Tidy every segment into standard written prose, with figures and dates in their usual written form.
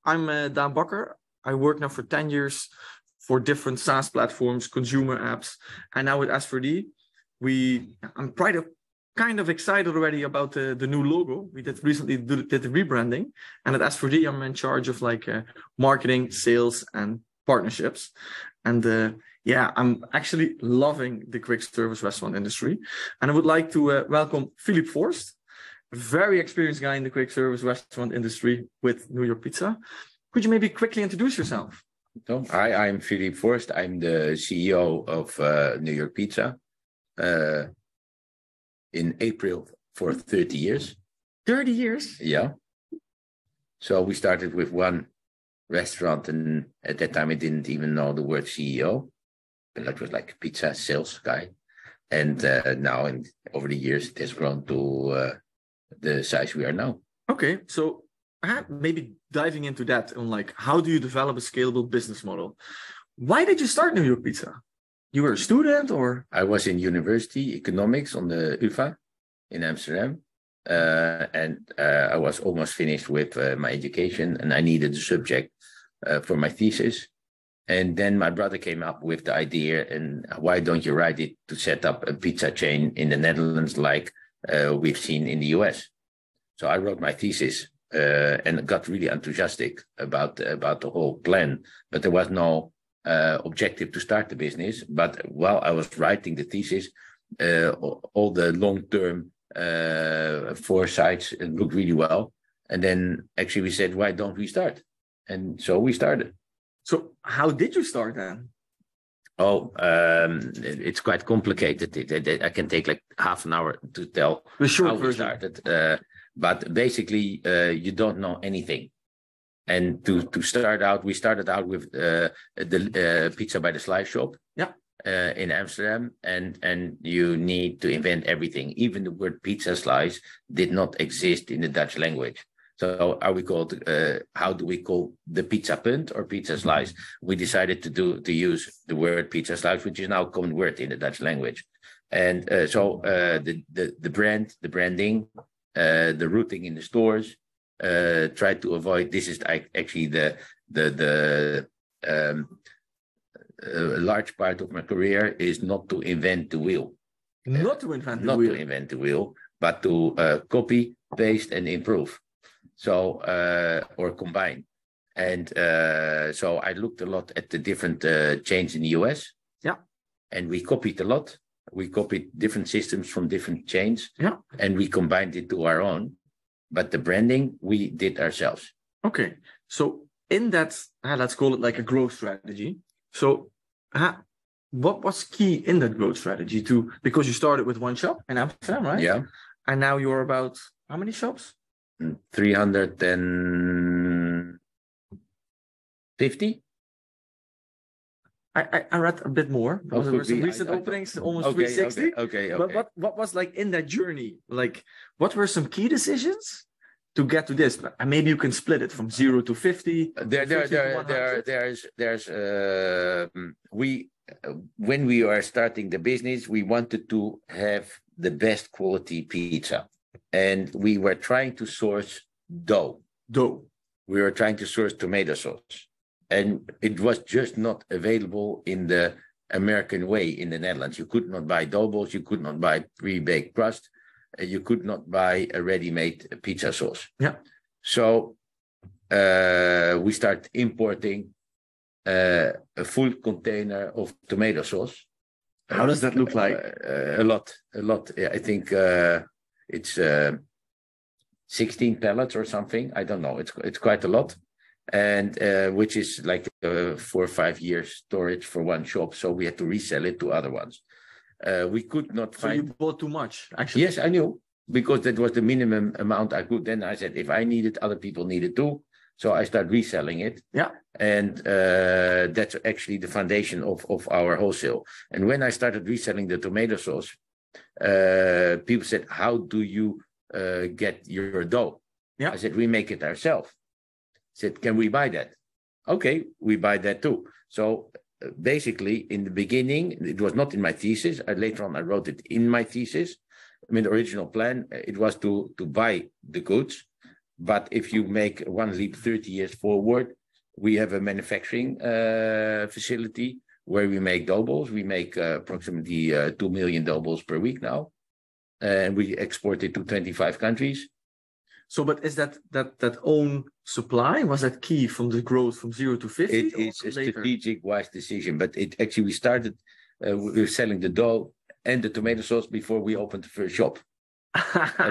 I'm Dan Bakker. I work now for 10 years for different SaaS platforms, consumer apps, and now with S4D, I'm kind of excited already about the new logo. We did recently did the rebranding, and at S4D, I'm in charge of marketing, sales, and partnerships. And I'm actually loving the quick service restaurant industry. And I would like to welcome Philippe Vorst, a very experienced guy in the quick service restaurant industry with New York Pizza. Could you maybe quickly introduce yourself? Hi, I'm Philippe Vorst. I'm the CEO of New York Pizza in April for 30 years. 30 years? Yeah. So we started with one restaurant, and at that time I didn't even know the word CEO. That was like a pizza sales guy. And now, over the years, it has grown to the size we are now. Okay, so maybe diving into that on how do you develop a scalable business model? Why did you start New York Pizza? You were a student, or? I was in university economics on the UvA in Amsterdam. And I was almost finished with my education, and I needed a subject for my thesis. And then my brother came up with the idea, and why don't you write it to set up a pizza chain in the Netherlands like we've seen in the US? So I wrote my thesis and got really enthusiastic about the whole plan. But there was no objective to start the business. But while I was writing the thesis, all the long-term foresights looked really well. And then actually we said, why don't we start? And so we started. So how did you start then? It's quite complicated. I can take half an hour to tell the short how version. We started. But basically, you don't know anything. And to start out, we started out with the Pizza by the Slice shop. Yeah. In Amsterdam, and you need to invent everything. Even the word pizza slice did not exist in the Dutch language. So how do we call the pizza punt or pizza slice? We decided to use the word pizza slice, which is now a common word in the Dutch language. And so the branding, the routing in the stores, try to avoid. This is actually the a large part of my career is not to invent the wheel. Not to invent the wheel, but to copy, paste, and improve. So, or combine. And so I looked a lot at the different chains in the US. Yeah. And we copied a lot. We copied different systems from different chains. Yeah. And we combined it to our own. But the branding, we did ourselves. Okay. So in that, let's call it like a growth strategy. So what was key in that growth strategy because you started with one shop in Amsterdam, right? Yeah. And now you're about how many shops? 350. I read a bit more. There were some recent openings, almost 360. Okay. But what was in that journey? What were some key decisions to get to this? And maybe you can split it from 0 to 50. When we are starting the business, we wanted to have the best quality pizza, and we were trying to source dough. We were trying to source tomato sauce, and it was just not available in the American way in the Netherlands. You could not buy dough balls. You could not buy pre-baked crust. You could not buy a ready-made pizza sauce. Yeah. So we started importing a full container of tomato sauce. How does that look like? A lot. I think it's 16 pallets or something. I don't know. It's quite a lot, and which is like 4 or 5 years storage for one shop. So we had to resell it to other ones. We could not find. So you bought too much, actually. Yes, I knew, because that was the minimum amount I could. Then I said, if I need it, other people need it too. So I started reselling it. Yeah. And that's actually the foundation of our wholesale. And when I started reselling the tomato sauce, people said, how do you get your dough? Yeah. I said, we make it ourselves. Said, can we buy that? Okay, we buy that too. So basically, in the beginning, it was not in my thesis. Later on, I wrote it in my thesis. I mean, the original plan, it was to buy the goods, But if you make one leap 30 years forward, we have a manufacturing facility where we make dough balls. We make approximately 2 million dough balls per week now. And we export it to 25 countries. So, but is that own supply, was that key from the growth from 0 to 50? It is a strategic wise decision, but it actually we started, we were selling the dough and the tomato sauce before we opened the first shop.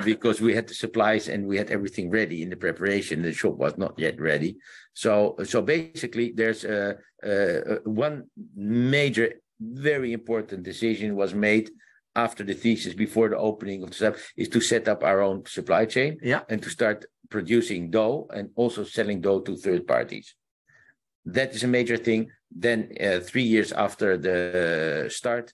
Because we had the supplies and we had everything ready in the preparation. The shop was not yet ready. So basically there's one major, very important decision was made after the thesis, before the opening of the shop, is to set up our own supply chain and to start producing dough and also selling dough to third parties. That is a major thing. Then 3 years after the start,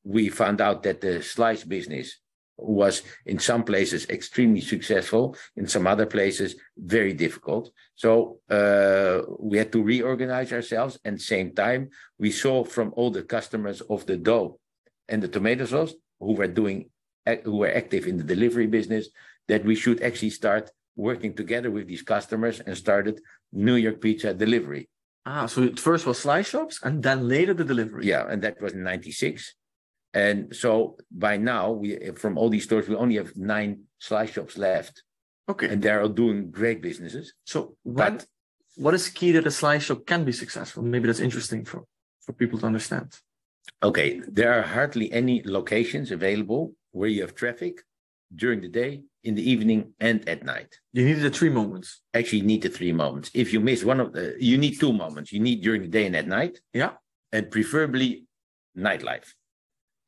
we found out that the slice business was in some places extremely successful, in some other places very difficult. So we had to reorganize ourselves, and same time we saw from all the customers of the dough and the tomato sauce who were active in the delivery business, that we should actually start working together with these customers and started New York Pizza delivery. So it first was slice shops and then later the delivery. Yeah, and that was in 96. And so by now, from all these stores, we only have 9 slice shops left. Okay. And they're all doing great businesses. So what is key that a slice shop can be successful? Maybe that's interesting for people to understand. Okay, there are hardly any locations available where you have traffic during the day, in the evening, and at night. You need the 3 moments. Actually, you need the 3 moments. If you miss one of the, you need 2 moments. You need during the day and at night. Yeah. And preferably nightlife.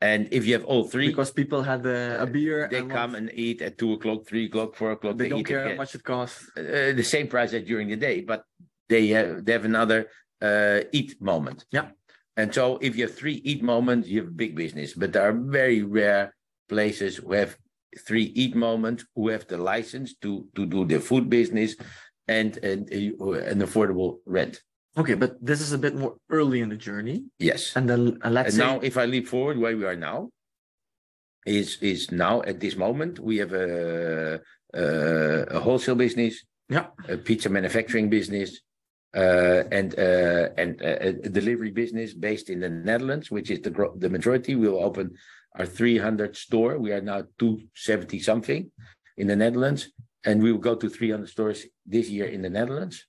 And if you have all 3, because people had a beer, they come and eat at 2 o'clock, 3 o'clock, 4 o'clock. They don't care how much it costs. The same price as during the day, but they have another eat moment. Yeah. And so if you have 3 eat moments, you have a big business. But there are very rare places who have 3 eat moments, who have the license to do the food business and an affordable rent. Okay, but this is a bit more early in the journey. Yes. And then let's say... now, if I leap forward where we are now, is now at this moment, we have a wholesale business, a pizza manufacturing business, and a delivery business based in the Netherlands, which is the majority. We will open our 300th store. We are now 270 something in the Netherlands, and we will go to 300 stores this year in the Netherlands.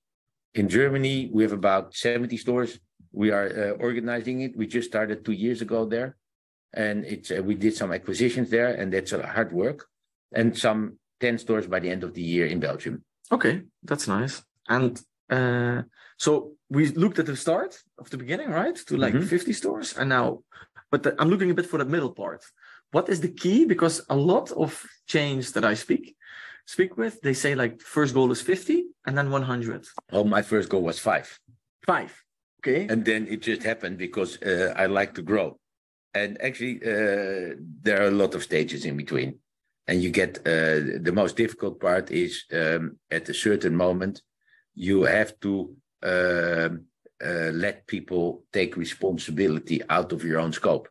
In Germany, we have about 70 stores. We are organizing it. We just started 2 years ago there, and we did some acquisitions there, and that's a hard work. And some 10 stores by the end of the year in Belgium. Okay, that's nice. And so we looked at the start of the beginning, right? To like 50 stores, and now, but I'm looking a bit for the middle part. What is the key? Because a lot of chains that I speak with, they say like first goal is 50 and then 100. Oh, my first goal was 5. 5. Okay. And then it just happened because I like to grow. And actually, there are a lot of stages in between. And you get the most difficult part is at a certain moment, you have to let people take responsibility out of your own scope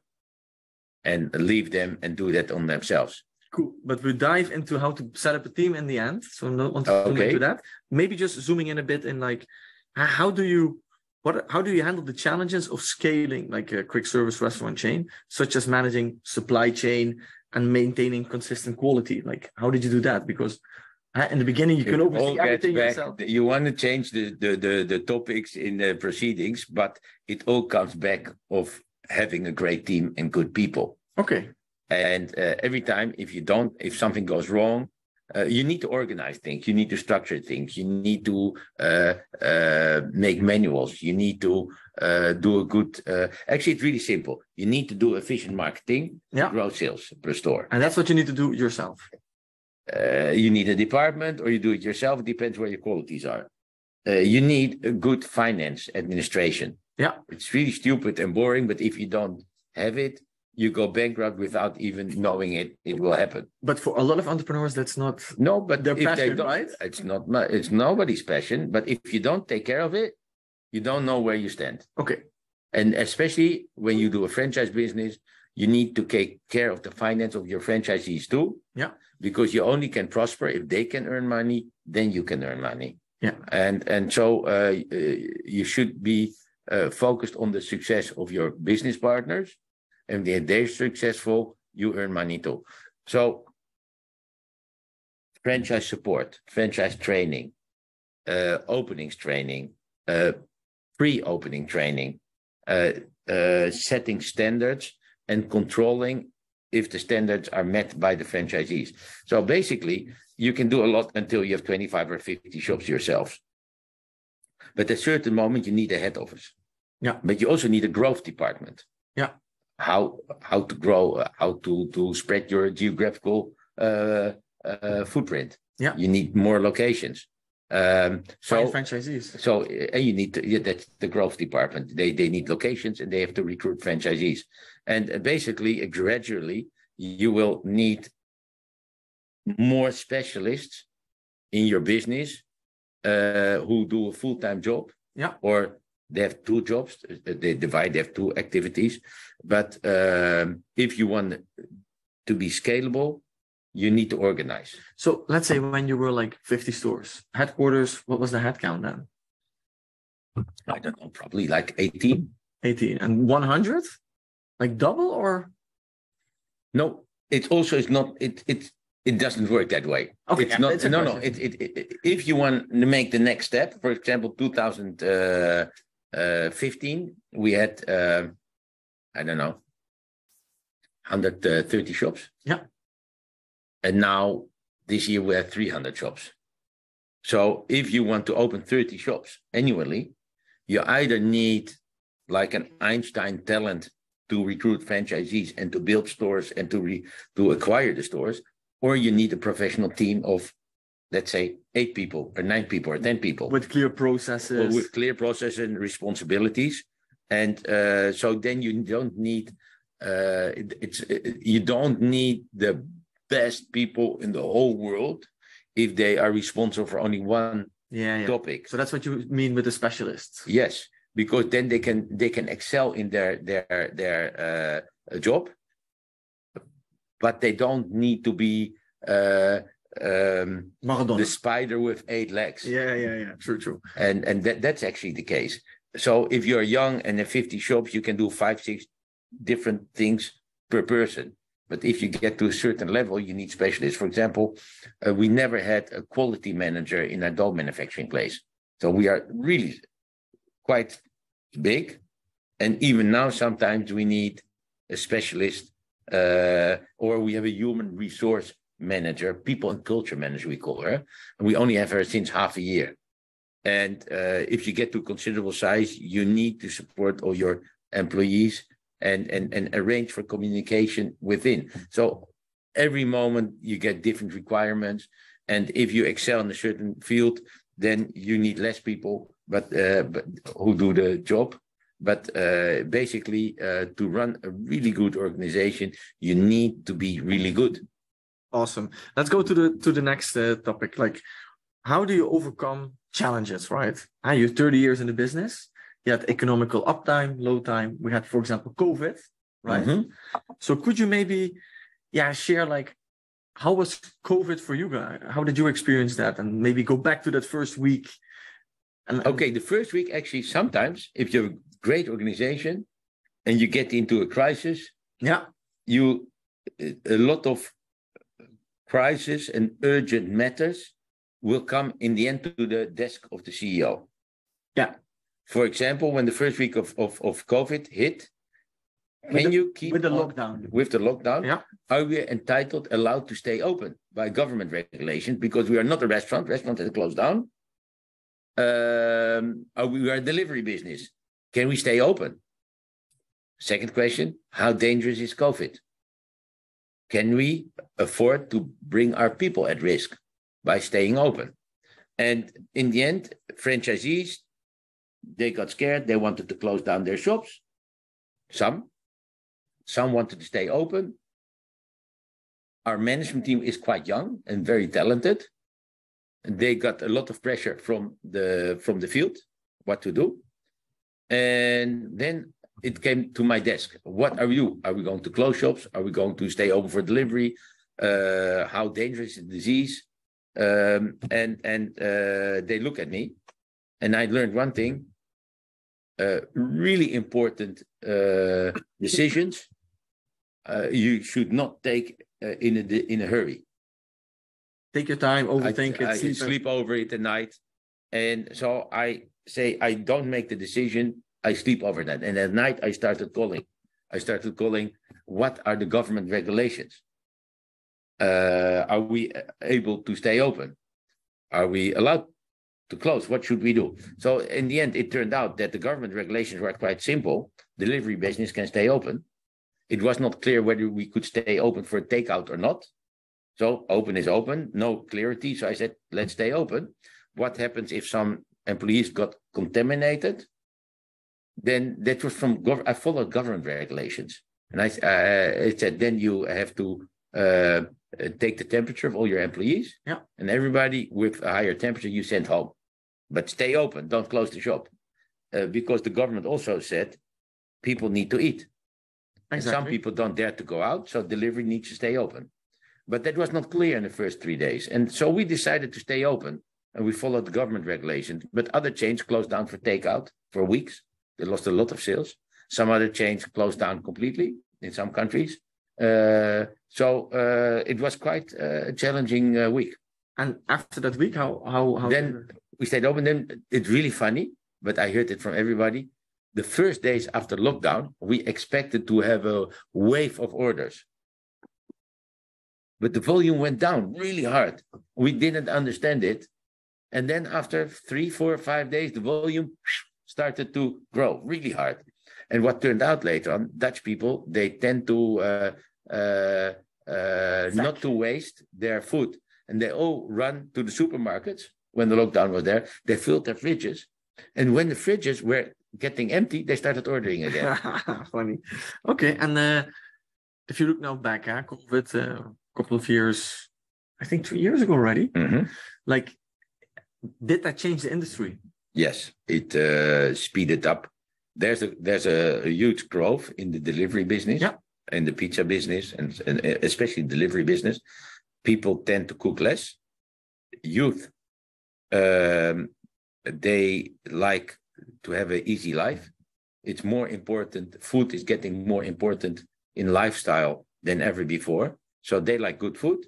and leave them and do that on themselves. Cool. But we dive into how to set up a team in the end. So I don't want to zoom into that. Maybe just zooming in a bit in like, how do you handle the challenges of scaling like a quick service restaurant chain, such as managing supply chain and maintaining consistent quality? Like, how did you do that? Because in the beginning, you can oversee everything yourself. You want to change the topics in the proceedings, but it all comes back of having a great team and good people. Okay. And every time, if something goes wrong, you need to organize things. You need to structure things. You need to make manuals. You need to do a good. Actually, it's really simple. You need to do efficient marketing to grow sales per store. And that's what you need to do yourself. You need a department, or you do it yourself. It depends where your qualities are. You need a good finance administration. Yeah, it's really stupid and boring, but if you don't have it, you go bankrupt without even knowing it. It will happen. But for a lot of entrepreneurs, that's not their passion, right? It's nobody's passion. But if you don't take care of it, you don't know where you stand. Okay. And especially when you do a franchise business, you need to take care of the finance of your franchisees too. Yeah. Because you only can prosper if they can earn money, then you can earn money. Yeah. And so you should be focused on the success of your business partners. And if they're successful, you earn money too. So franchise support, franchise training, openings training, pre-opening training, setting standards and controlling if the standards are met by the franchisees. So basically, you can do a lot until you have 25 or 50 shops yourselves. But at a certain moment, you need a head office. Yeah. But you also need a growth department. Yeah. How to grow, how to spread your geographical footprint. Yeah. You need more locations. Find franchisees. So and you need to, that's the growth department. They need locations and they have to recruit franchisees. And basically, gradually, you will need more specialists in your business who do a full-time job. Yeah. Or they have two jobs. They have two activities. But if you want to be scalable, you need to organize. So let's say when you were like 50 stores, headquarters, what was the headcount then? I don't know, probably like 18. 18. And 100? Like double or? No, it also is not, it doesn't work that way. Okay, it's not, no. If you want to make the next step, for example, 2015, we had, I don't know, 130 shops. Yeah. And now this year we have 300 shops. So if you want to open 30 shops annually, you either need like an Einstein talent to recruit franchisees and to build stores and to acquire the stores, or you need a professional team of, let's say, 8 people or 9 people or 10 people. With clear processes. With clear processes and responsibilities. And so then you don't need, you don't need the best people in the whole world if they are responsible for only one topic. So that's what you mean with the specialists. Yes, because then they can excel in their job, but they don't need to be the spider with 8 legs. Yeah. True. And that's actually the case. So if you're young and have 50 shops, you can do 5-6 different things per person. But if you get to a certain level, you need specialists. For example, we never had a quality manager in our dough manufacturing place. So we are really quite big. And even now, sometimes we need a specialist or we have a human resource manager, people and culture manager, we call her. And we only have her since half a year. And if you get to considerable size, you need to support all your employees and arrange for communication within. So every moment you get different requirements. And if you excel in a certain field, then you need less people, but who do the job. But basically, to run a really good organization, you need to be really good. Awesome. Let's go to the next topic. Like, how do you overcome challenges, right? You're 30 years in the business. You had economical uptime, low time. We had, for example, COVID, right? Mm-hmm. So could you maybe, share like, how was COVID for you guys? How did you experience that? And maybe go back to that first week. Okay, the first week, actually, sometimes if you're a great organization and you get into a crisis, a lot of crisis and urgent matters will come in the end to the desk of the CEO. Yeah. For example, when the first week of COVID hit, with the lockdown, are we allowed to stay open by government regulations? Because we are not a restaurant. Restaurant has closed down. We are a delivery business. Can we stay open? Second question, how dangerous is COVID? Can we afford to bring our people at risk by staying open? And in the end, franchisees, they got scared. They wanted to close down their shops. Some wanted to stay open. Our management team is quite young and very talented. They got a lot of pressure from the field, what to do. And then it came to my desk. What are you? Are we going to close shops? Are we going to stay open for delivery? how dangerous is the disease. And they look at me, and I learned one thing: really important decisions you should not take in a hurry. Take your time, overthink it. I sleep over it at night, and so I say I don't make the decision. I sleep over that, and at night I started calling. What are the government regulations? Are we able to stay open? Are we allowed to close? What should we do? So in the end, it turned out that the government regulations were quite simple. Delivery business can stay open. It was not clear whether we could stay open for takeout or not. So open is open, no clarity. So I said, let's stay open. What happens if some employees got contaminated? Then that was I followed government regulations. And I said, then you have to take the temperature of all your employees. Yeah. And everybody with a higher temperature, you send home. But stay open, don't close the shop. Because the government also said people need to eat. Exactly. And some people don't dare to go out, so delivery needs to stay open. But that was not clear in the first 3 days. And so we decided to stay open, and we followed the government regulations. But other chains closed down for takeout for weeks. They lost a lot of sales. Some other chains closed down completely in some countries. So it was quite a challenging week. And after that week, how then we stayed open. Then it's really funny, but I heard it from everybody. The first days after lockdown, we expected to have a wave of orders. But the volume went down really hard. We didn't understand it. And then after 3, 4, 5 days, the volume started to grow really hard. And what turned out later on, Dutch people, they tend to not to waste their food. And they all run to the supermarkets when the lockdown was there. They filled their fridges. And when the fridges were getting empty, they started ordering again. Funny. Okay. And if you look now back, COVID, a couple of years, I think 3 years ago already, like, did that change the industry? Yes, it speeded up. There's a huge growth in the delivery business, in the pizza business, and especially delivery business. People tend to cook less. Youth, they like to have an easy life. It's more important. Food is getting more important in lifestyle than ever before. So they like good food,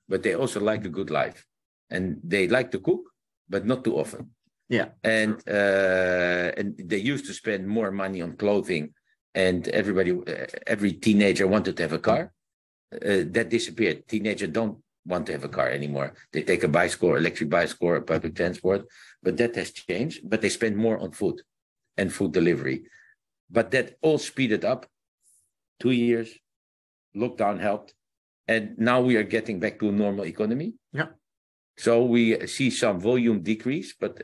but they also like a good life. And they like to cook, but not too often. Yeah. And they used to spend more money on clothing, and every teenager wanted to have a car. That disappeared. Teenagers don't want to have a car anymore. They take a bicycle, electric bicycle, or public transport. But that has changed. But they spend more on food and food delivery. But that all speeded up. 2 years, lockdown helped. And now we are getting back to a normal economy. Yeah. So we see some volume decrease, but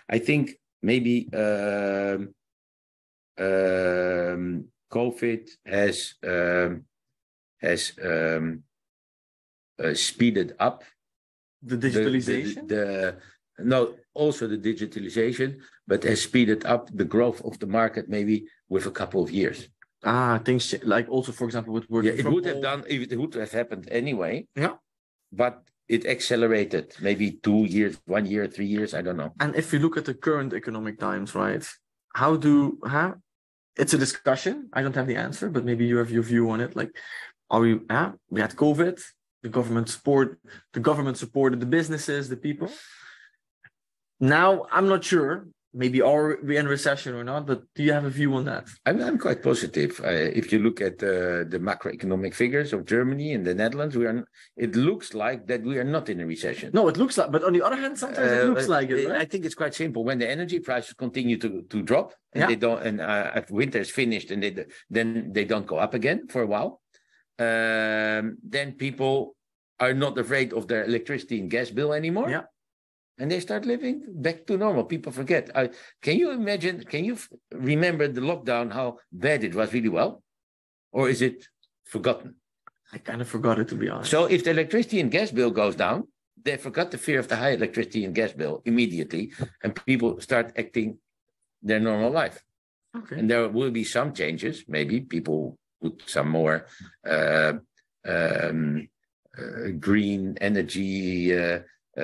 I think maybe COVID has speeded up the digitalization. Also the digitalization, but has speeded up the growth of the market maybe with a couple of years. Things like also, for example, with working. Yeah, it would have happened anyway. Yeah, but it accelerated maybe 2 years, 1 year, 3 years, I don't know. And if you look at the current economic times, right? It's a discussion. I don't have the answer, but maybe you have your view on it. Like, we had COVID, the government supported the businesses, the people. Now, I'm not sure. Maybe are we in recession or not, but do you have a view on that? I'm quite positive. If you look at the macroeconomic figures of Germany and the Netherlands, it looks like that we are not in a recession. No, it looks like, but on the other hand, sometimes it looks like it. Right? I think it's quite simple. When the energy prices continue to drop, and they don't, and if winter is finished, and then they don't go up again for a while, then people are not afraid of their electricity and gas bill anymore. Yeah. And they start living back to normal. People forget. Can you imagine? Can you remember the lockdown? How bad it was, really well, or is it forgotten? I kind of forgot it, to be honest. So if the electricity and gas bill goes down, they forgot the fear of the high electricity and gas bill immediately, and people start acting their normal life. Okay. And there will be some changes. Maybe people put some more green energy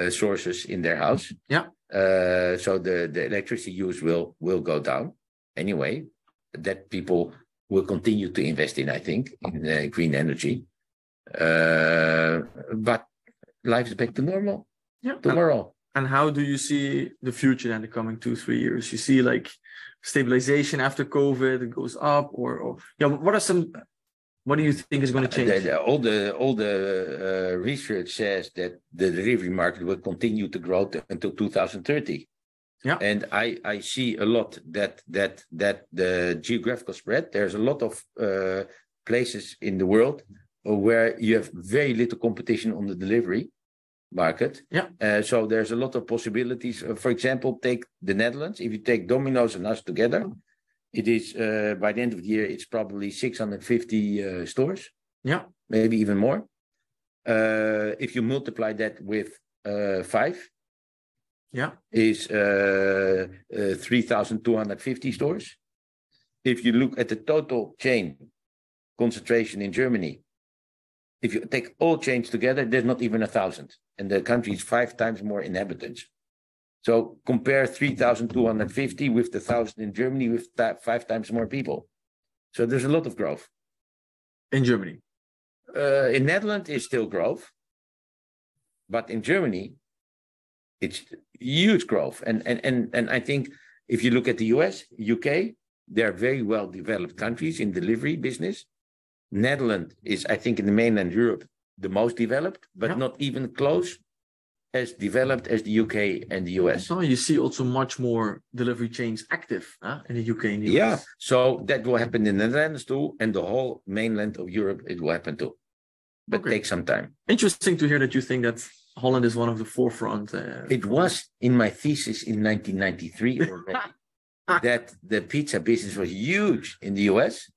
sources in their house. Yeah. So the electricity use will go down anyway. That people will continue to invest in, I think, in green energy. But life is back to normal tomorrow. And how do you see the future in the coming 2-3 years? You see like stabilization after COVID, it goes up, or what do you think is going to change? All the research says that the delivery market will continue to grow until 2030. Yeah. And I see a lot that the geographical spread, there's a lot of places in the world where you have very little competition on the delivery market. Yeah. So there's a lot of possibilities. For example, take the Netherlands. If you take Domino's and us together, it is by the end of the year, it's probably 650 stores. Yeah. Maybe even more. If you multiply that with 5, is 3,250 stores. If you look at the total chain concentration in Germany, if you take all chains together, there's not even 1,000. And the country is 5 times more inhabitants. So compare 3,250 with the 1,000 in Germany with 5 times more people. So there's a lot of growth. In Germany? In Netherlands, it's still growth. But in Germany, it's huge growth. And I think if you look at the US, UK, they're very well developed countries in delivery business. Netherlands is, I think, in the mainland Europe, the most developed, but not even close as developed as the UK and the US. So you see also much more delivery chains active in the UK and the US. Yeah, so that will happen in the Netherlands too, and the whole mainland of Europe, it will happen too. But take some time. Interesting to hear that you think that Holland is one of the forefront. It was in my thesis in 1993 already that the pizza business was huge in the US.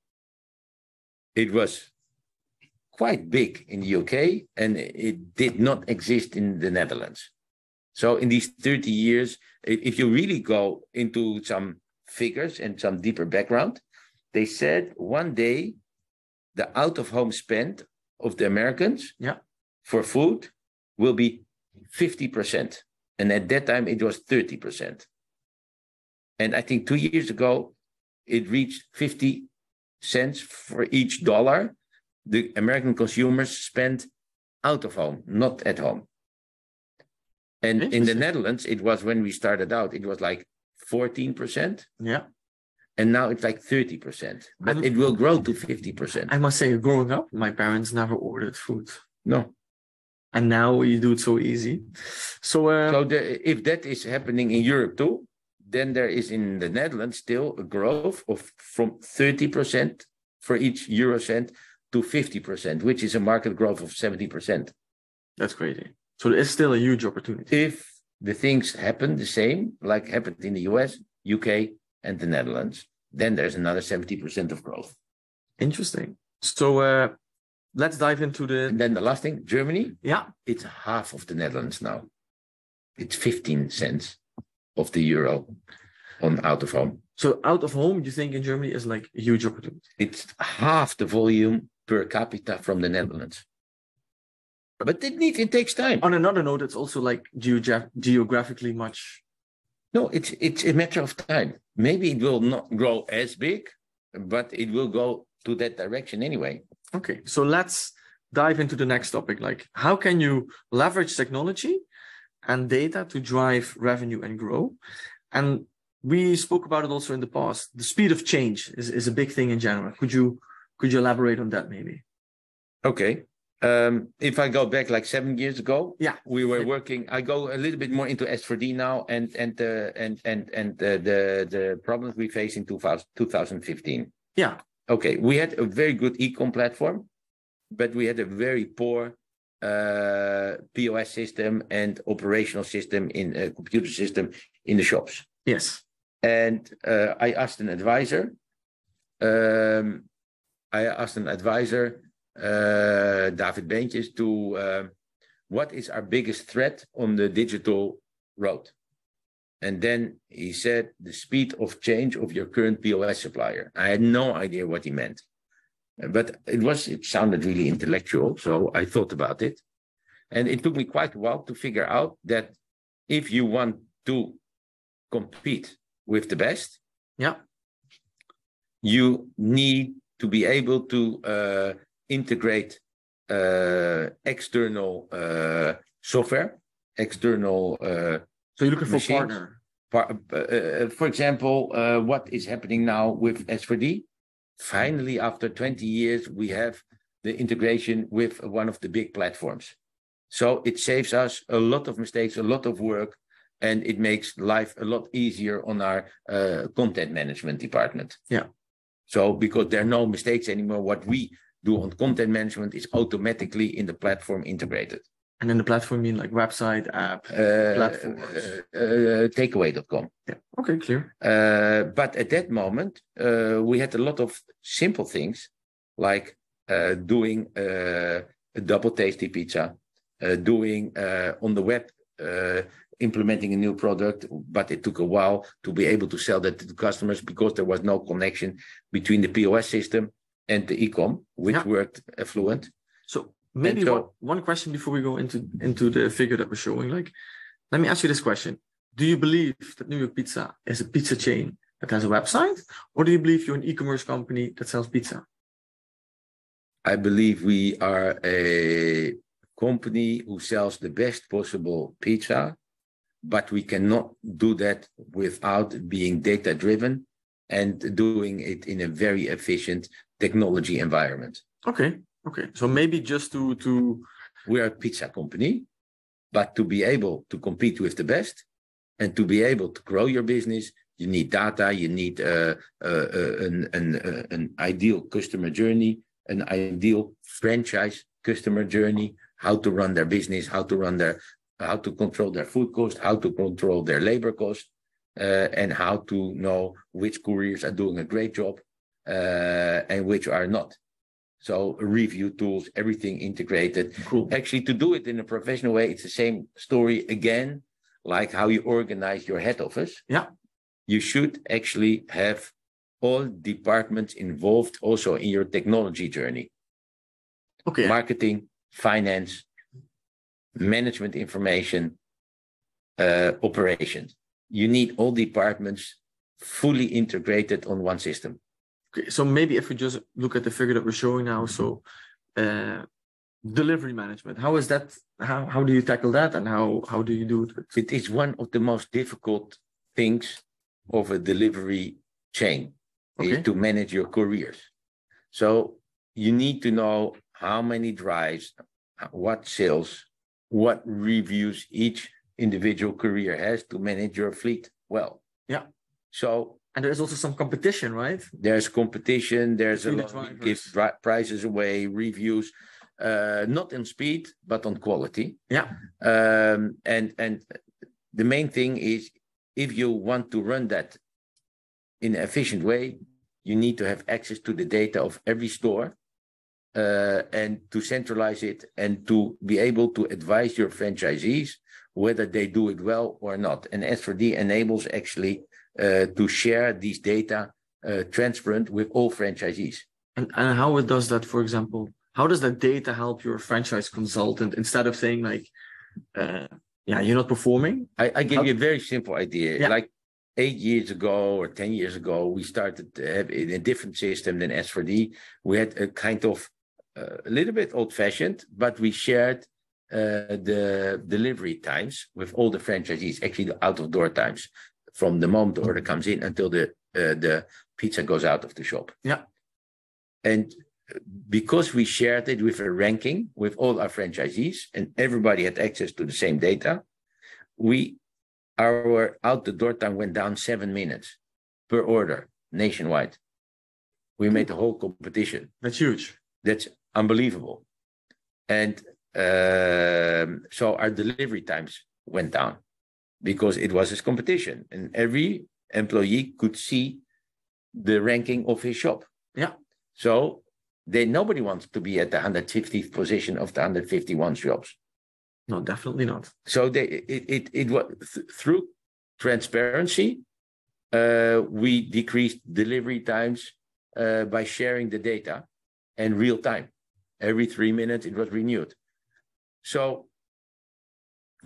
It was quite big in the UK, and it did not exist in the Netherlands. So in these 30 years, if you really go into some figures and some deeper background, they said one day the out-of-home spend of the Americans for food will be 50%. And at that time, it was 30%. And I think 2 years ago, it reached 50 cents for each dollar the American consumers spend out of home, not at home. And in the Netherlands, it was when we started out, it was like 14%. Yeah. And now it's like 30%. But it will grow to 50%. I must say, growing up, my parents never ordered food. No. And now you do it so easy. So if that is happening in Europe too, then there is in the Netherlands still a growth of from 30% for each euro cent to 50%, which is a market growth of 70%. That's crazy. So there is still a huge opportunity. If the things happen the same, like happened in the US, UK, and the Netherlands, then there's another 70% of growth. Interesting. So let's dive into the... And then the last thing, Germany. Yeah. It's half of the Netherlands now. It's 15 cents of the euro on out of home. So out of home, you think in Germany is like a huge opportunity? It's half the volume per capita from the Netherlands. But it takes time. On another note, it's also like geographically much. No, it's a matter of time. Maybe it will not grow as big, but it will go to that direction anyway. Okay, so let's dive into the next topic. Like, how can you leverage technology and data to drive revenue and grow? And we spoke about it also in the past. The speed of change is a big thing in general. Could you elaborate on that maybe? Okay. If I go back like 7 years ago, we were working. I go a little bit more into S4D now, and the problems we face in 2015. Yeah. Okay, we had a very good e-com platform, but we had a very poor POS system and operational system in a computer system in the shops. Yes. And I asked an advisor. David Beentjes, to what is our biggest threat on the digital road? And then he said, the speed of change of your current POS supplier. I had no idea what he meant, but it sounded really intellectual. So I thought about it. And it took me quite a while to figure out that if you want to compete with the best, you need to be able to integrate external software, external so you're looking for machines. a partner. For example, what is happening now with S4D? Finally, after 20 years, we have the integration with one of the big platforms. So it saves us a lot of mistakes, a lot of work, and it makes life a lot easier on our content management department. Yeah. So because there are no mistakes anymore, what we do on content management is automatically in the platform integrated. And then the platform mean like website, app, platforms? Takeaway.com. Yeah. Okay, clear. But at that moment, we had a lot of simple things like doing a double tasty pizza, doing on the web, implementing a new product, but it took a while to be able to sell that to the customers because there was no connection between the POS system and the e-com, which worked fluent. So maybe one question before we go into the figure that we're showing. Like, let me ask you this question. Do you believe that New York Pizza is a pizza chain that has a website? Or do you believe you're an e-commerce company that sells pizza? I believe we are a company who sells the best possible pizza, but we cannot do that without being data-driven and doing it in a very efficient technology environment. Okay. So maybe just to... We are a pizza company, but to be able to compete with the best and to be able to grow your business, you need data, you need an ideal customer journey, an ideal franchise customer journey, how to run their business, how to control their food cost, how to control their labor cost, and how to know which couriers are doing a great job and which are not. So review tools, everything integrated. Cool. Actually, to do it in a professional way, it's the same story again, like how you organize your head office. Yeah. You should actually have all departments involved also in your technology journey. Okay. Marketing, finance, management information, operations. You need all departments fully integrated on one system. Okay, so maybe if we just look at the figure that we're showing now, so delivery management, how is that? How do you tackle that, and how do you do it? It is one of the most difficult things of a delivery chain, is to manage your couriers. So you need to know how many drives, what sales, what reviews each individual courier has to manage your fleet well. Yeah. So, and there's also some competition, right? There's competition. There's a lot of give prices away, reviews, not on speed but on quality. Yeah. And the main thing is, if you want to run that in an efficient way, you need to have access to the data of every store. And to centralize it and to be able to advise your franchisees whether they do it well or not. And S4D enables actually to share these data transparent with all franchisees. And how it does that, for example, how does that data help your franchise consultant instead of saying like, you're not performing? I give you a very simple idea. Yeah. Like 8 years ago or 10 years ago, we started to have in a different system than S4D. We had a kind of a little bit old-fashioned, but we shared the delivery times with all the franchisees, actually the out-of-door times, from the moment the order comes in until the pizza goes out of the shop. Yeah. And because we shared it with a ranking with all our franchisees and everybody had access to the same data, our out-the-door time went down 7 minutes per order nationwide. We made the whole competition. That's huge. That's unbelievable. And so our delivery times went down because it was a competition and every employee could see the ranking of his shop. Yeah. So nobody wants to be at the 150th position of the 151 shops. No, definitely not. So it was through transparency, we decreased delivery times by sharing the data and real time. Every 3 minutes it was renewed. So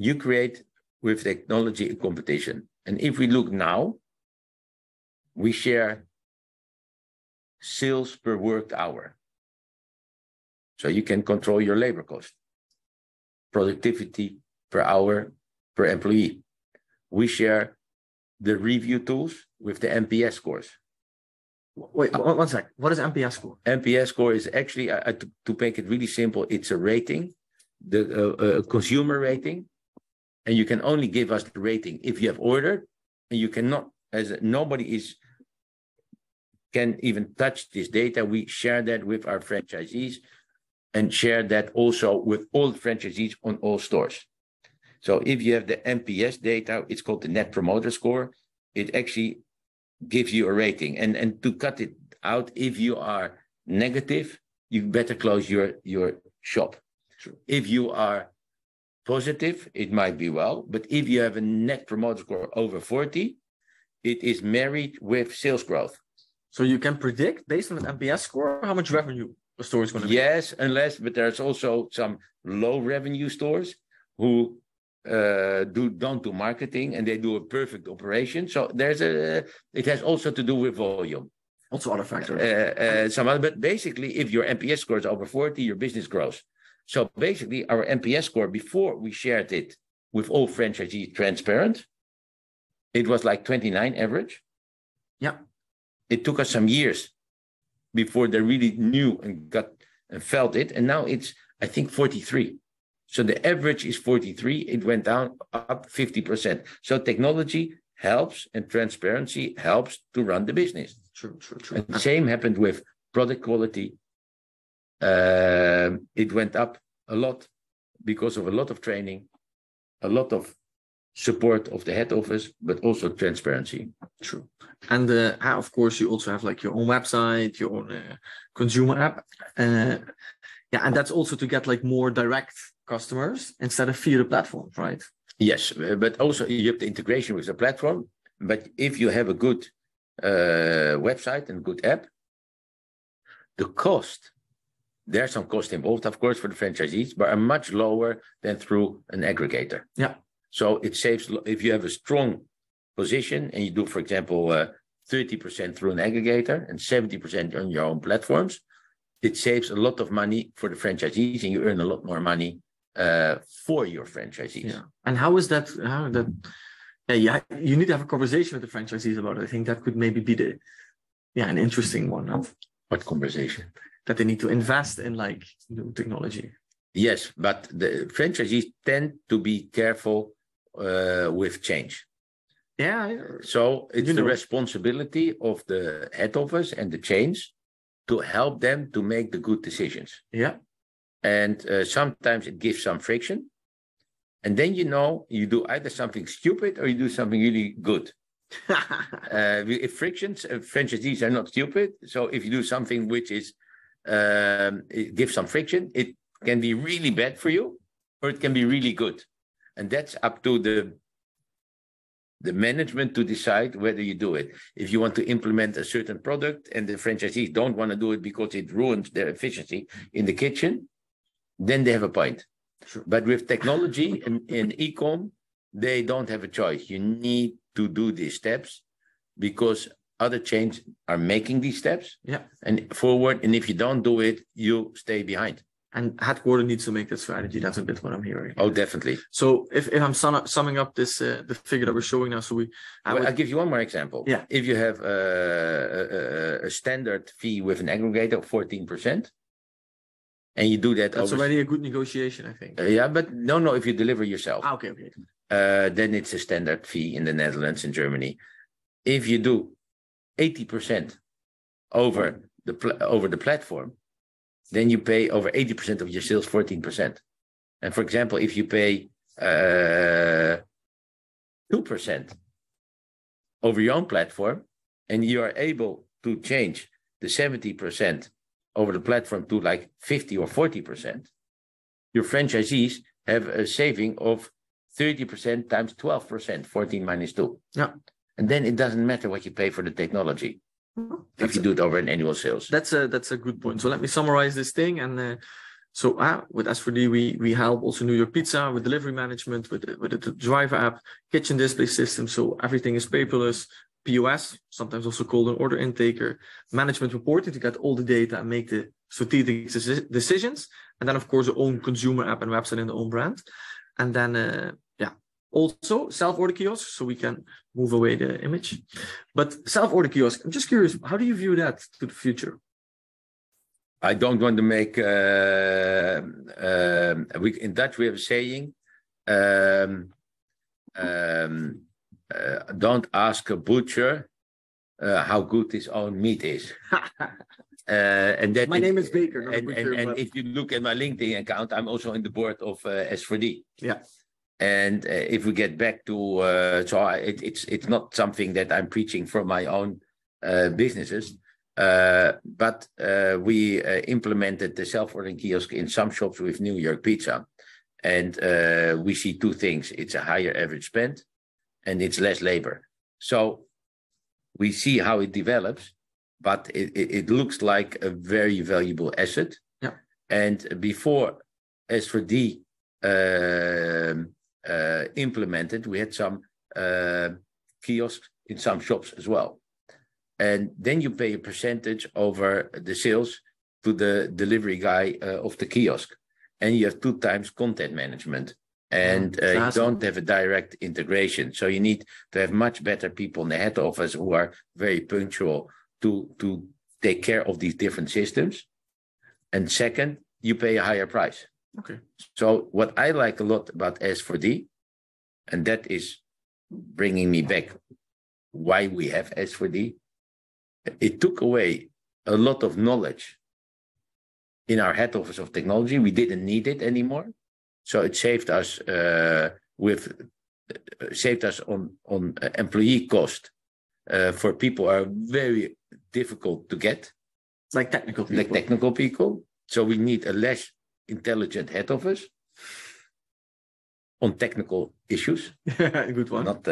you create with technology a competition. And if we look now, we share sales per worked hour. So you can control your labor cost, productivity per hour per employee. We share the review tools with the NPS scores. Wait, one sec. What is NPS score? NPS score is actually, to make it really simple, it's a rating, the consumer rating, and you can only give us the rating if you have ordered, and you cannot, nobody can even touch this data. We share that with our franchisees and share that also with all franchisees on all stores. So if you have the NPS data, it's called the Net Promoter Score. It actually gives you a rating. And to cut it out, if you are negative, you better close your shop. True. If you are positive, it might be well. But if you have a Net Promoter Score over 40, it is married with sales growth. So you can predict based on an NPS score how much revenue a store is going to make. Yes, but there's also some low revenue stores who don't do marketing and they do a perfect operation. So it has also to do with volume. Also other factors. But basically, if your NPS score is over 40, your business grows. So basically, our NPS score, before we shared it with all franchisees transparent, it was like 29 average. Yeah. It took us some years before they really knew and felt it. And now it's, I think, 43. So the average is 43. It went down up 50%. So technology helps and transparency helps to run the business. True. And the same happened with product quality. It went up a lot because of a lot of training, a lot of support of the head office, but also transparency. True. And of course, you also have like your own website, your own consumer app. Yeah, and that's also to get like more direct customers instead of via the platform, right? Yes, but also you have the integration with the platform. But if you have a good website and good app, the cost, there's some cost involved, of course, for the franchisees, but are much lower than through an aggregator. Yeah. So it saves, if you have a strong position and you do, for example, 30% through an aggregator and 70% on your own platforms, it saves a lot of money for the franchisees and you earn a lot more money for your franchisees. Yeah. And how is that? Yeah, you need to have a conversation with the franchisees about it. I think that could maybe be an interesting one. Huh? What conversation? That they need to invest in like new technology. Yes, but the franchisees tend to be careful with change. Yeah. So it's the responsibility of the head office and the chains to help them to make the good decisions. Yeah. And sometimes it gives some friction. And then you do either something stupid or you do something really good. If frictions, franchisees are not stupid. So if you do something which is it gives some friction, it can be really bad for you or it can be really good. And that's up to the management to decide whether you do it. If you want to implement a certain product and the franchisees don't want to do it because it ruins their efficiency in the kitchen, then they have a point. Sure. But with technology and e-com, they don't have a choice. You need to do these steps because other chains are making these steps and forward. And if you don't do it, you stay behind. And headquarters needs to make that strategy. That's a bit what I'm hearing. Oh, definitely. So if I'm summing up this the figure that we're showing now, so I'll give you one more example. Yeah. If you have a standard fee with an aggregator of 14%, and you do that, that's already a good negotiation, I think. But no, if you deliver yourself. Okay. Then it's a standard fee in the Netherlands and Germany. If you do 80% over the platform, then you pay over 80% of your sales 14%. And for example, if you pay 2% over your own platform, and you are able to change the 70% over the platform to like 50 or 40%, your franchisees have a saving of 30% times 12%, 14 minus 2. Yeah. And then it doesn't matter what you pay for the technology. If you do it over an annual sales. That's a good point. So let me summarize this thing. And So with S4D, we help also New York Pizza with delivery management, with the driver app, kitchen display system. So everything is paperless, POS, sometimes also called an order intaker, management reporting to get all the data and make the strategic decisions. And then, of course, our own consumer app and website in the own brand. And then, also self-order kiosks, so we can move away the image. But self-order kiosk, I'm just curious, how do you view that to the future? I don't want to make, in Dutch we have a saying, don't ask a butcher how good his own meat is. And that my name is Baker. And if you look at my LinkedIn account, I'm also in the board of S4D. Yeah. And if we get back to, it's not something that I'm preaching for my own businesses, but we implemented the self-ordering kiosk in some shops with New York Pizza. And we see two things. It's a higher average spend and it's less labor. So we see how it develops, but it looks like a very valuable asset. Yeah. And before S4D implemented, we had some kiosks in some shops as well. And then you pay a percentage over the sales to the delivery guy of the kiosk. And you have 2 times content management. And you don't have a direct integration. So you need to have much better people in the head office who are very punctual to take care of these different systems. And second, you pay a higher price. Okay. So what I like a lot about S4D, and that is bringing me back why we have S4D, it took away a lot of knowledge in our head office of technology. We didn't need it anymore. So it saved us on employee cost for people who are very difficult to get. Like technical people. Like technical people. So we need a less intelligent head office on technical issues. Good one. Not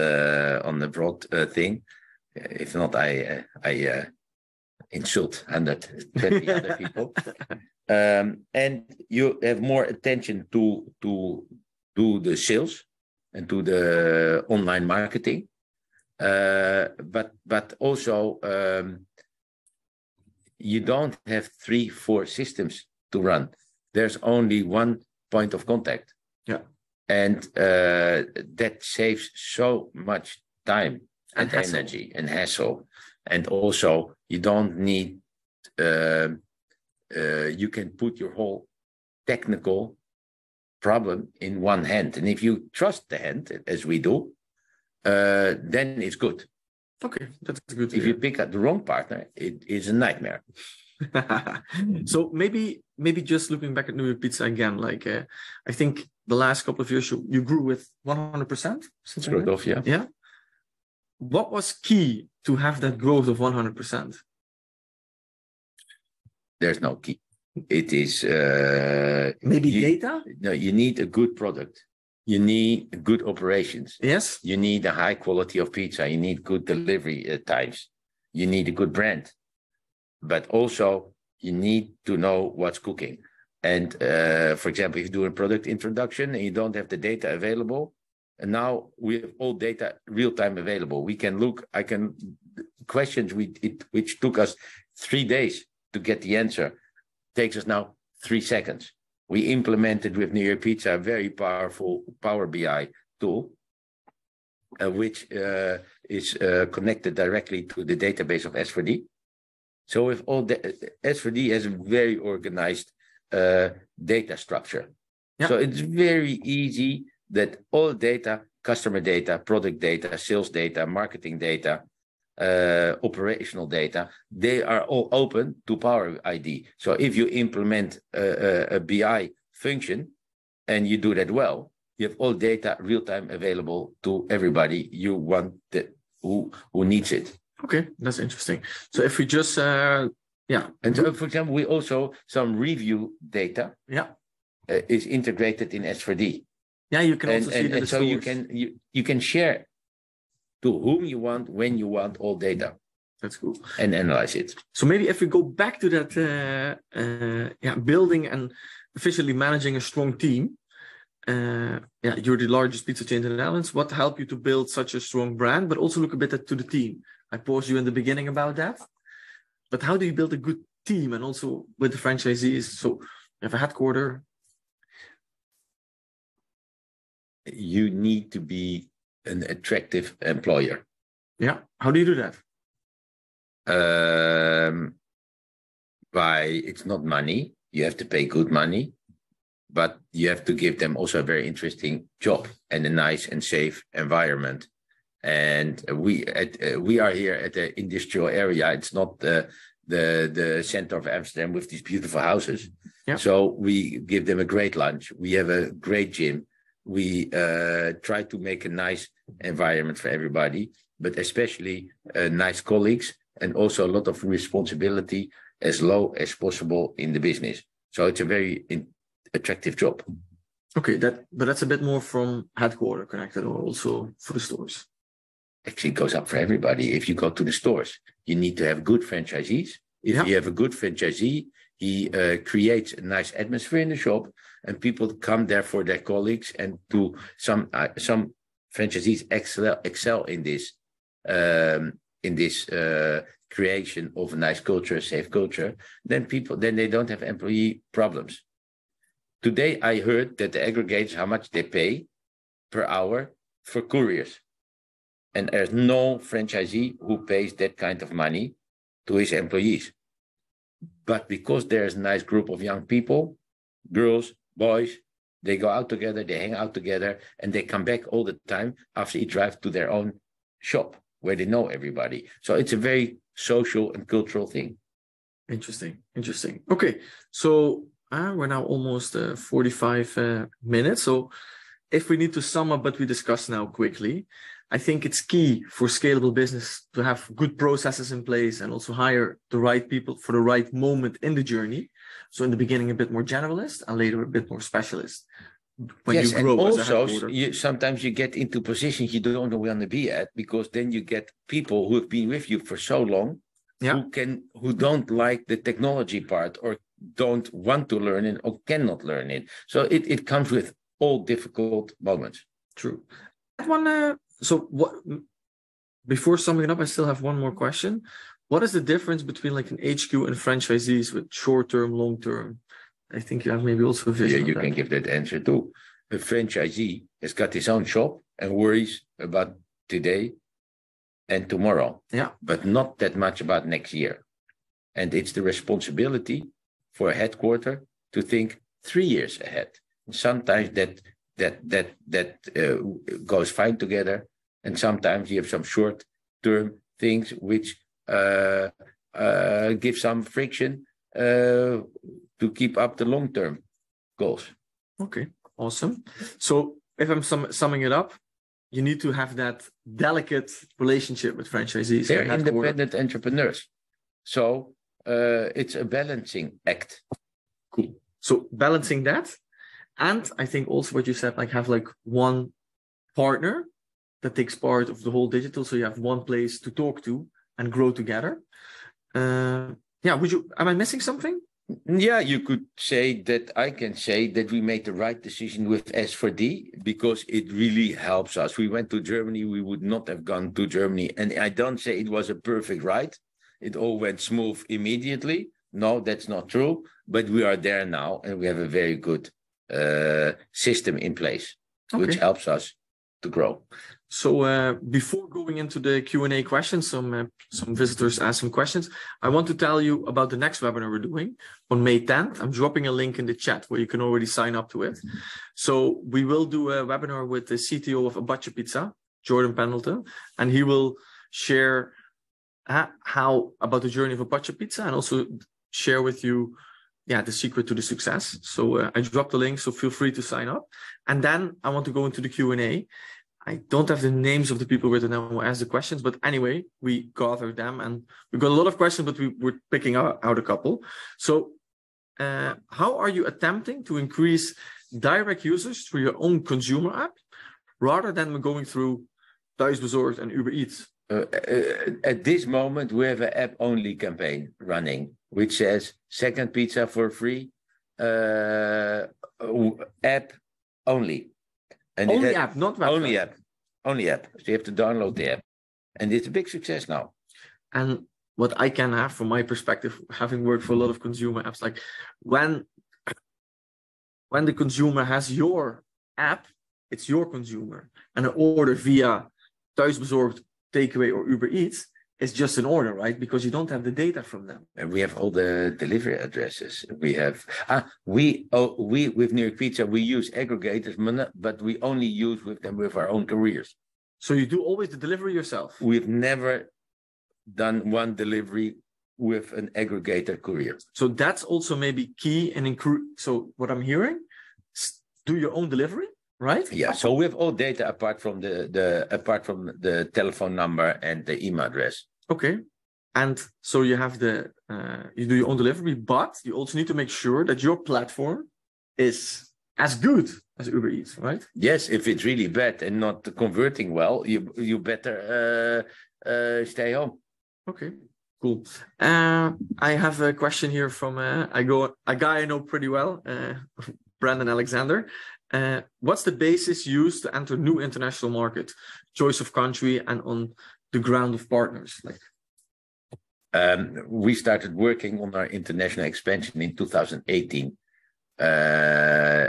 on the broad thing. If not, I insult 120 other people. And you have more attention to do the sales and to the online marketing. But also you don't have 3-4 systems to run. There's only one point of contact. Yeah. And that saves so much time and energy and hassle. And also you don't need, you can put your whole technical problem in one hand. And if you trust the hand, as we do, then it's good. Okay, that's good. If you pick up the wrong partner, it is a nightmare. So maybe just looking back at New York Pizza again, like I think the last couple of years you grew with 100%. Growth of, yeah. Yeah. What was key to have that growth of 100%? There's no key. It is maybe data. No, you need a good product. You need good operations. Yes. You need a high quality of pizza. You need good delivery times. You need a good brand. But also, you need to know what's cooking. And for example, if you do a product introduction and you don't have the data available, and now we have all data real time available. We can look. Questions which took us 3 days to get the answer takes us now 3 seconds. We implemented with New York Pizza a very powerful Power BI tool, which is connected directly to the database of S4D. So with all the S4D has a very organized data structure. Yeah. So it's very easy that all data, customer data, product data, sales data, marketing data, operational data, they are all open to Power ID. So if you implement a BI function and you do that well, you have all data real time available to everybody you want who needs it. Okay, that's interesting. So if we just and so for example, we also some review data is integrated in S4D. Yeah, you can also see that. And so you can share to whom you want, when you want, all data. That's cool. And analyze it. So maybe if we go back to that building efficiently managing a strong team. You're the largest pizza chain in the Netherlands. What helped you to build such a strong brand, but also look a bit to the team? I paused you in the beginning about that, but how do you build a good team and also with the franchisees? So you have a headquarter. You need to be an attractive employer. Yeah. How do you do that? It's not money. You have to pay good money, but you have to give them also a very interesting job and a nice and safe environment. And we are here at the industrial area. It's not the center of Amsterdam with these beautiful houses. Yeah. So we give them a great lunch. We have a great gym. We try to make a nice environment for everybody, but especially nice colleagues and also a lot of responsibility as low as possible in the business. So it's a very attractive job. Okay, but that's a bit more from headquarter connected or also for the stores. Actually, it goes up for everybody. If you go to the stores, you need to have good franchisees. If you have a good franchisee, he creates a nice atmosphere in the shop, and people come there for their colleagues. And to some franchisees excel in this creation of a nice culture, a safe culture. Then they don't have employee problems. Today, I heard that the aggregators how much they pay per hour for couriers. And there's no franchisee who pays that kind of money to his employees. But because there's a nice group of young people, girls, boys, they go out together, they hang out together, and they come back all the time after each drive to their own shop where they know everybody. So it's a very social and cultural thing. Interesting. Okay, so we're now almost 45 minutes. So if we need to sum up what we discussed now quickly, I think it's key for scalable business to have good processes in place and also hire the right people for the right moment in the journey. So in the beginning, a bit more generalist and later a bit more specialist. When yes, you grow and as a also sometimes you get into positions you don't want to be at, because then you get people who have been with you for so long, who don't like the technology part or don't want to learn it or cannot learn it. So it comes with all difficult moments. True. Before summing it up, I still have one more question. What is the difference between like an HQ and franchisees with short-term, long-term? I think you have maybe also a vision. Yeah, you can give that answer too. A franchisee has got his own shop and worries about today and tomorrow. Yeah. But not that much about next year. And it's the responsibility for a headquarter to think 3 years ahead. Sometimes that goes fine together, and sometimes you have some short-term things which give some friction to keep up the long-term goals. Okay, awesome. So if I'm summing it up, you need to have that delicate relationship with franchisees. They're independent entrepreneurs, so it's a balancing act. Cool. So balancing that. And I think also what you said, like have like one partner that takes part of the whole digital. So you have one place to talk to and grow together. Am I missing something? Yeah, you could say that. I can say that we made the right decision with S4D because it really helps us. We went to Germany. We would not have gone to Germany. And I don't say it was a perfect ride. It all went smooth immediately. No, that's not true. But we are there now and we have a very good system in place, which helps us to grow. So before going into the Q&A questions, some visitors asked some questions. I want to tell you about the next webinar we're doing on May 10th. I'm dropping a link in the chat where you can already sign up to it. So we will do a webinar with the CTO of Abacha Pizza, Jordan Pendleton, and he will share how about the journey of Abacha Pizza and also share with you the secret to the success. So I dropped the link, so feel free to sign up. And then I want to go into the Q&A. I don't have the names of the people written down who asked the questions, but anyway, we gathered them and we got a lot of questions, but we're picking out a couple. So how are you attempting to increase direct users through your own consumer app rather than going through Thuisbezorgd and Uber Eats? At this moment, we have an app-only campaign running, which says second pizza for free app only. And only app, not website. Only app. So you have to download the app. And it's a big success now. And what I can have from my perspective, having worked for a lot of consumer apps, like when the consumer has your app, it's your consumer. And an order via thuisbezorgd, takeaway, or Uber Eats is just an order, right? Because you don't have the data from them. And we have all the delivery addresses. We have we with New York Pizza, we use aggregators, but we only use with them with our own couriers. So you do always the delivery yourself? We've never done one delivery with an aggregator courier. So that's also maybe key and so what I'm hearing, do your own delivery, right? Yeah. So we have all data apart from the telephone number and the email address. Okay. And so you have you do your own delivery, but you also need to make sure that your platform is as good as Uber Eats, right? Yes. If it's really bad and not converting well, you better stay home. Okay. Cool. I have a question here from a guy I know pretty well, Brandon Alexander. What's the basis used to enter new international market? Choice of country and on the ground of partners. We started working on our international expansion in 2018.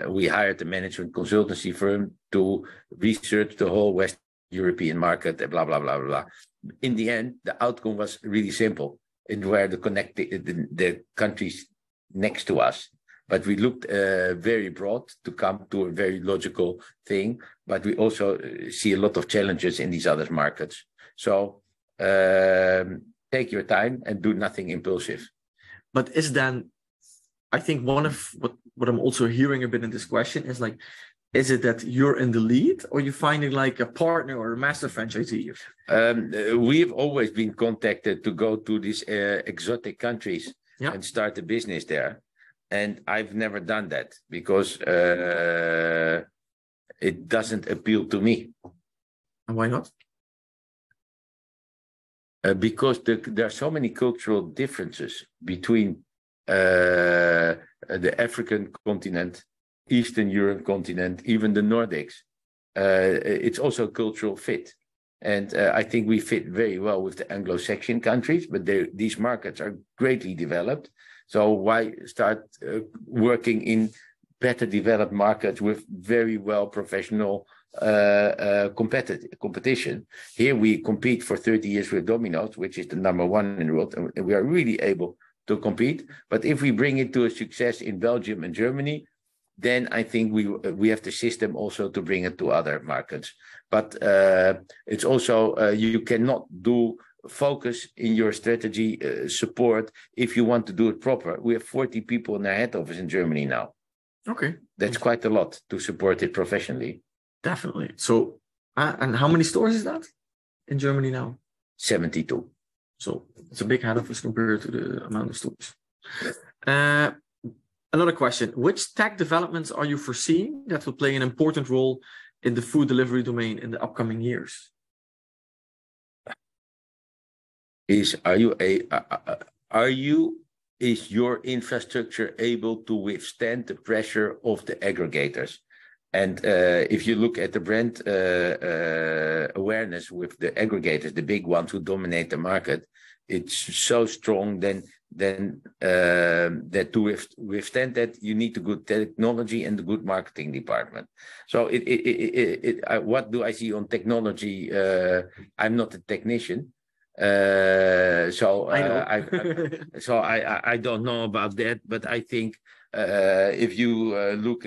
We hired a management consultancy firm to research the whole West European market, blah, blah, blah, blah. In the end, the outcome was really simple. It were the countries next to us. But we looked very broad to come to a very logical thing. But we also see a lot of challenges in these other markets. So take your time and do nothing impulsive. But I think one of what I'm also hearing a bit in this question is is it that you're in the lead or you finding a partner or a master franchisee? We've always been contacted to go to these exotic countries and start a business there. And I've never done that because it doesn't appeal to me. And why not? Because there are so many cultural differences between the African continent, Eastern Europe continent, even the Nordics. It's also a cultural fit. And I think we fit very well with the Anglo-Saxon countries, but these markets are greatly developed. So why start working in better developed markets with very well professional competition? Here we compete for 30 years with Domino's, which is the #1 in the world, and we are really able to compete. But if we bring it to a success in Belgium and Germany, then I think we have the system also to bring it to other markets. But it's also, you cannot focus in your strategy support if you want to do it proper. We have 40 people in our head office in Germany now. Okay. That's quite a lot to support it professionally. Definitely. So, and how many stores is that in Germany now? 72. So it's a big head office compared to the amount of stores. Another question, which tech developments are you foreseeing that will play an important role in the food delivery domain in the upcoming years? Is your infrastructure able to withstand the pressure of the aggregators? And if you look at the brand awareness with the aggregators, the big ones who dominate the market, it's so strong that to withstand that, you need a good technology and a good marketing department. So what do I see on technology? I'm not a technician. I don't know about that, but I think if you look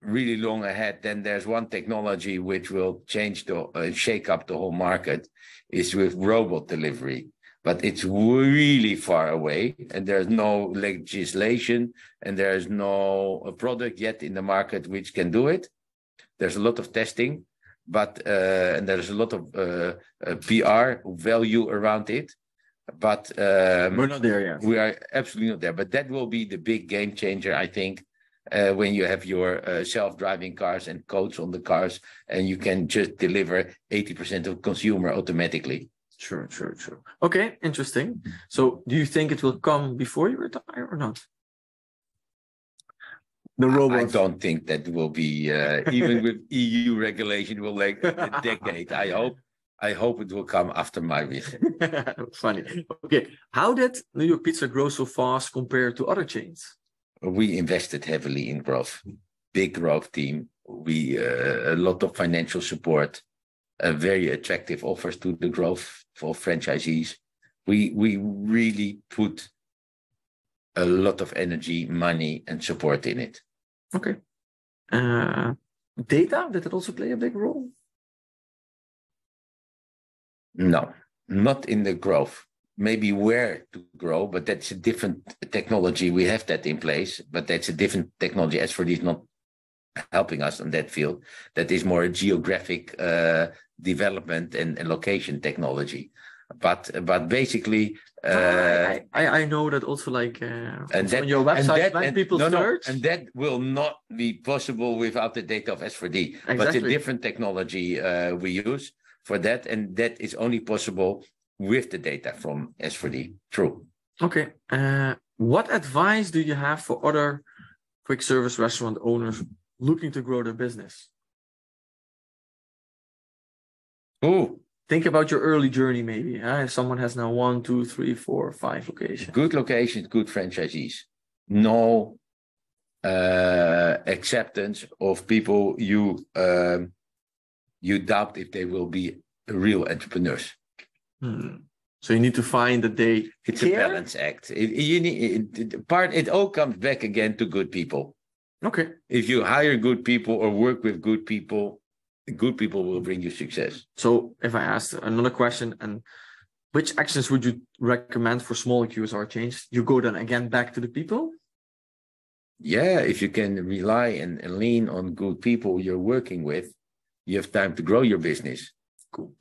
really long ahead, then there's one technology which will shake up the whole market, is with robot delivery. But it's really far away, and there's no legislation, and there's no product yet in the market which can do it. There's a lot of testing, but and there's a lot of PR value around it. But we're not there yet. We are absolutely not there. But that will be the big game changer, I think, when you have your self-driving cars and codes on the cars, and you can just deliver 80% of consumer automatically. Sure. Okay, interesting. So do you think it will come before you retire or not? The I robots. don't think that will be, even with EU regulation, will take a decade. I hope it will come after my visit. Funny. Okay. How did New York Pizza grow so fast compared to other chains? We invested heavily in growth, big growth team. We a lot of financial support, very attractive offers to the growth for franchisees. We really put a lot of energy, money, and support in it. Okay. Data, did it also play a big role? No, not in the growth. Maybe where to grow, but that's a different technology. We have that in place, but that's a different technology. S4D is not helping us on that field. That is more a geographic development and location technology. But basically, I know that also, like and also that, on your website when people search, and that will not be possible without the data of S4D. Exactly. But a different technology we use for that, and that is only possible with the data from S4D. True. Okay. What advice do you have for other quick service restaurant owners looking to grow their business? Oh, think about your early journey, maybe. If someone has now 1, 2, 3, 4, 5 locations. Good locations, good franchisees. No acceptance of people you doubt if they will be real entrepreneurs. So you need to find that they It's care? a balance act. It all comes back again to good people. Okay. If you hire good people or work with good people will bring you success. So if I asked another question, and which actions would you recommend for small QSR chains? You go then again back to the people? Yeah, if you can rely and lean on good people you're working with, you have time to grow your business. Cool.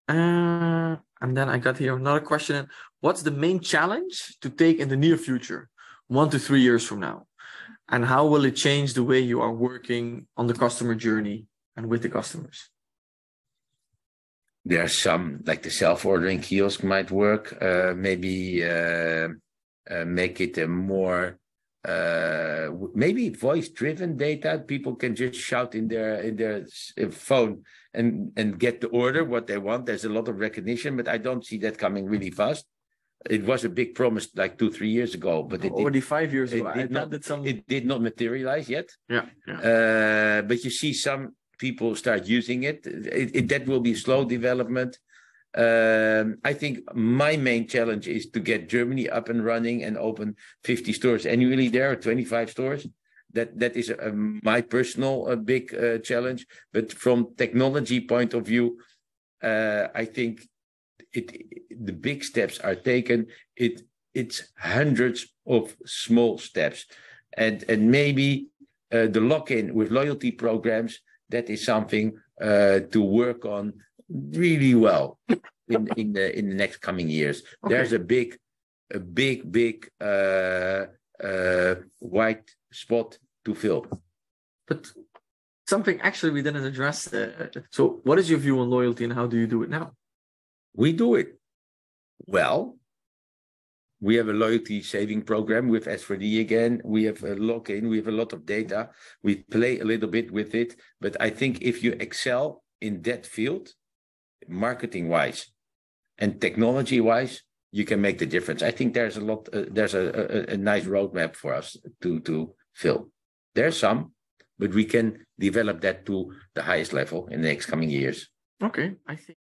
And then I got here another question. What's the main challenge to take in the near future, 1 to 3 years from now? And how will it change the way you are working on the customer journey and with the customers? There are some, like the self-ordering kiosk might work. Maybe make it a more maybe voice-driven data. People can just shout in their phone and get the order what they want. There's a lot of recognition, but I don't see that coming really fast. It was a big promise like 2-3 years ago, but already 5 years ago. It did not materialize yet. Yeah. But you see some people start using it. That will be a slow development. I think my main challenge is to get Germany up and running and open 50 stores annually there, or 25 stores. That is my personal big challenge. But from technology point of view, I think the big steps are taken. It's hundreds of small steps, and maybe the lock-in with loyalty programs. That is something to work on really well in the next coming years. Okay. There's a big white spot to fill. But something actually we didn't address. So what is your view on loyalty and how do you do it now? We do it well. We have a loyalty saving program with S4D again. We have a lock-in. We have a lot of data. We play a little bit with it. But I think if you excel in that field, marketing-wise and technology-wise, you can make the difference. I think there's a lot. There's a nice roadmap for us to fill. There's some, but we can develop that to the highest level in the next coming years. Okay, I think.